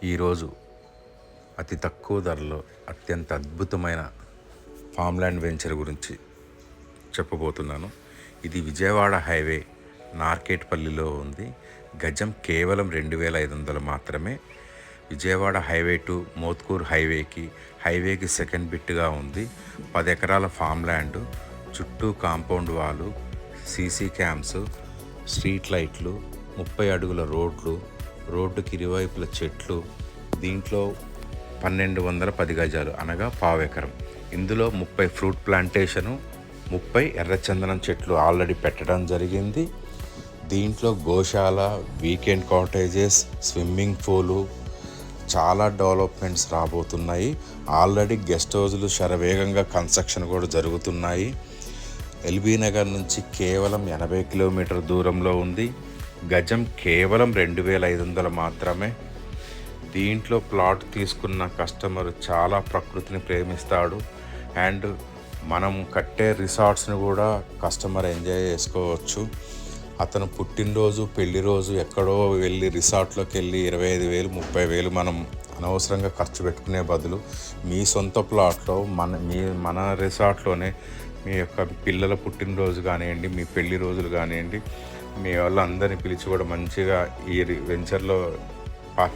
ఈరోజు అతి తక్కువ ధరలో అత్యంత అద్భుతమైన ఫామ్ల్యాండ్ వెంచర్ గురించి చెప్పబోతున్నాను. ఇది విజయవాడ హైవే నార్కేట్పల్లిలో ఉంది. గజం కేవలం 2,500 మాత్రమే. విజయవాడ హైవే టు మోత్కూర్ హైవేకి సెకండ్ బిట్గా ఉంది. 10 ఎకరాల ఫామ్ల్యాండ్, చుట్టూ కాంపౌండ్ వాలు, సీసీ క్యామ్స్, స్ట్రీట్ లైట్లు, 30 అడుగుల రోడ్డుకి ఇరువైపుల చెట్లు. దీంట్లో 1,210 గజాలు అనగా పావు ఎకరం. ఇందులో 30 ఫ్రూట్ ప్లాంటేషను, 30 ఎర్రచందనం చెట్లు ఆల్రెడీ పెట్టడం జరిగింది. దీంట్లో గోశాల, వీకెండ్ కాటేజెస్, స్విమ్మింగ్ పూలు, చాలా డెవలప్మెంట్స్ రాబోతున్నాయి. ఆల్రెడీ గెస్ట్ హౌజులు శరవేగంగా కన్స్ట్రక్షన్ కూడా జరుగుతున్నాయి. ఎల్బీ నగర్ నుంచి కేవలం 80 కిలోమీటర్ దూరంలో ఉంది. గజం కేవలం 2,500 మాత్రమే. దీంట్లో ప్లాట్ తీసుకున్న కస్టమర్ చాలా ప్రకృతిని ప్రేమిస్తాడు. అండ్ మనం కట్టే రిసార్ట్స్ని కూడా కస్టమర్ ఎంజాయ్ చేసుకోవచ్చు. అతను పుట్టినరోజు, పెళ్లి రోజు ఎక్కడో వెళ్ళి రిసార్ట్లోకి వెళ్ళి 25,000, 30,000 మనం అనవసరంగా ఖర్చు పెట్టుకునే బదులు మీ సొంత ప్లాట్లో మన రిసార్ట్లోనే మీ యొక్క పిల్లల పుట్టినరోజు కానివ్వండి, మీ పెళ్లి రోజులు కానివ్వండి, మీ వాళ్ళందరినీ పిలిచి కూడా మంచిగా ఈ వెంచర్లో పార్టీ